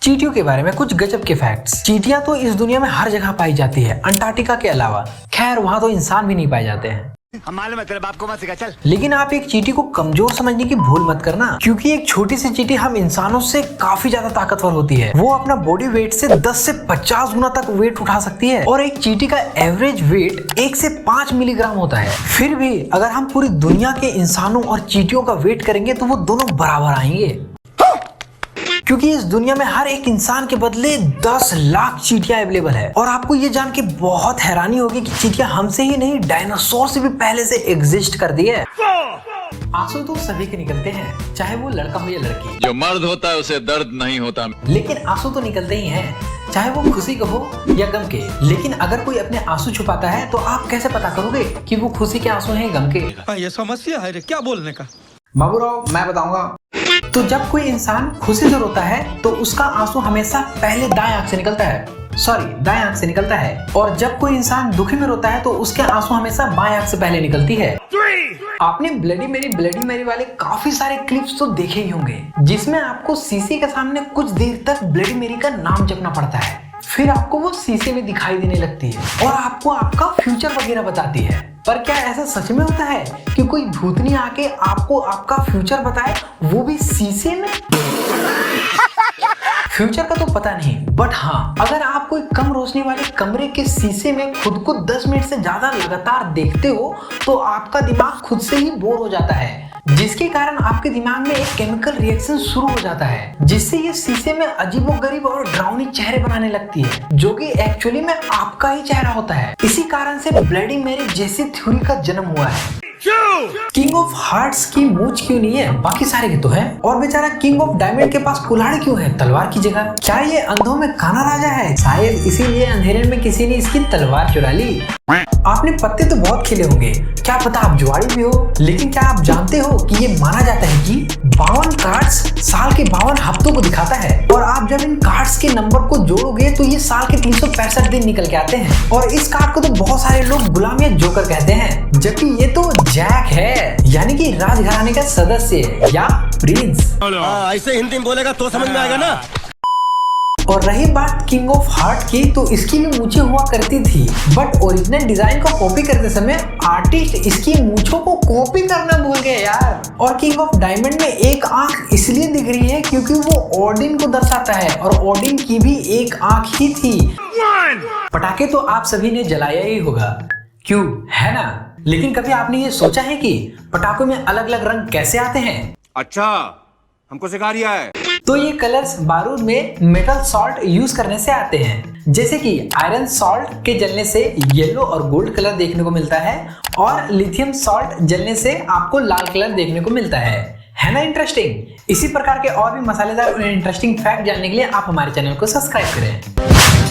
चींटियों के बारे में कुछ गजब के फैक्ट्स। चींटियां तो इस दुनिया में हर जगह पाई जाती है, अंटार्कटिका के अलावा। खैर वहाँ तो इंसान भी नहीं पाए जाते हैं। चल। लेकिन आप एक चींटी को कमजोर समझने की भूल मत करना, क्योंकि एक छोटी सी चींटी हम इंसानों से काफी ज्यादा ताकतवर होती है। वो अपना बॉडी वेट से 10 से 50 गुना तक वेट उठा सकती है और एक चींटी का एवरेज वेट 1 से 5 मिलीग्राम होता है। फिर भी अगर हम पूरी दुनिया के इंसानों और चींटियों का वेट करेंगे तो वो दोनों बराबर आएंगे, क्योंकि इस दुनिया में हर एक इंसान के बदले 10 लाख चींटियां अवेलेबल है। और आपको ये जान के बहुत हैरानी होगी कि चींटियां हमसे ही नहीं, डायनासोर से भी पहले से एग्जिस्ट करती है। आंसू तो सभी के निकलते हैं, चाहे वो लड़का हो या लड़की। जो मर्द होता है उसे दर्द नहीं होता, लेकिन आंसू तो निकलते ही हैं, चाहे वो खुशी के हो या गम के। लेकिन अगर कोई अपने आंसू छुपाता है तो आप कैसे पता करोगे कि वो खुशी के आंसू हैं गम के? ये समस्या है रे, क्या बोलने का। बाबूराव मैं बताऊंगा। तो जब कोई इंसान खुशी से रोता है तो उसका आंसू हमेशा पहले दाएं आंख से निकलता है, दाएं आंख से निकलता है। और जब कोई इंसान दुखी में रोता है तो उसके आंसू हमेशा बाएं आंख से पहले निकलती है। आपने ब्लडी मेरी वाले काफी सारे क्लिप्स तो देखे ही होंगे, जिसमें आपको शीशे के सामने कुछ देर तक ब्लडी मेरी का नाम जपना पड़ता है, फिर आपको वो शीशे में दिखाई देने लगती है और आपको आपका फ्यूचर वगैरह बताती है। पर क्या ऐसा सच में होता है कि कोई भूतनी आके आपको आपका फ्यूचर बताए, वो भी शीशे में? फ्यूचर का तो पता नहीं, बट हाँ, अगर आप कोई कम रोशनी वाले कमरे के शीशे में खुद को 10 मिनट से ज्यादा लगातार देखते हो तो आपका दिमाग खुद से ही बोर हो जाता है, जिसके कारण आपके दिमाग में एक केमिकल रिएक्शन शुरू हो जाता है, जिससे ये शीशे में अजीबोगरीब और डरावनी चेहरे बनाने लगती है, जो कि एक्चुअली में आपका ही चेहरा होता है। इसी कारण से ब्लडी मेरी जैसी थ्योरी का जन्म हुआ है। किंग ऑफ हार्ट्स की मूंछ क्यों नहीं है, बाकी सारे के तो है। और बेचारा किंग ऑफ डायमंड के पास कुल्हाड़ी क्यों है तलवार की जगह? क्या ये अंधों में काना राजा है? शायद इसीलिए अंधेरे में किसी ने इसकी तलवार चुरा ली। आपने पत्ते तो बहुत खेले होंगे, क्या पता आप जुआरी भी हो। लेकिन क्या आप जानते हो कि ये माना जाता है कि 52 कार्ड्स साल के 52 हफ्तों को दिखाता है, और आप जब इन कार्ड्स के नंबर को जोड़ोगे तो ये साल के 365 दिन निकल के आते हैं। और इस कार्ड को तो बहुत सारे लोग गुलाम या जोकर कहते हैं, जबकि ये तो जैक है, यानी कि राजघराने का सदस्य या प्रिंस। ऐसे हिंदी में बोलेगा तो समझ में आएगा ना। और रही बात किंग ऑफ हार्ट की, तो इसकी भी मूंछें हुआ करती थी, बट ओरिजिनल डिजाइन को कॉपी करते समय आर्टिस्ट इसकी मूंछों को कॉपी करना भूल गए यार। और किंग ऑफ डायमंड में एक आंख इसलिए दिख रही है क्योंकि वो ओडिन को दर्शाता है, और ओडिन की भी एक आंख ही थी। पटाखे तो आप सभी ने जलाया ही होगा, क्यों है ना? लेकिन कभी आपने ये सोचा है कि पटाखों में अलग अलग रंग कैसे आते हैं? अच्छा, हमको सिखा रिया है। तो ये कलर्स बारूद में मेटल सॉल्ट यूज करने से आते हैं, जैसे कि आयरन सॉल्ट के जलने से येलो और गोल्ड कलर देखने को मिलता है, और लिथियम सॉल्ट जलने से आपको लाल कलर देखने को मिलता है ना इंटरेस्टिंग? इसी प्रकार के और भी मसालेदार और इंटरेस्टिंग फैक्ट जानने के लिए आप हमारे चैनल को सब्सक्राइब करें।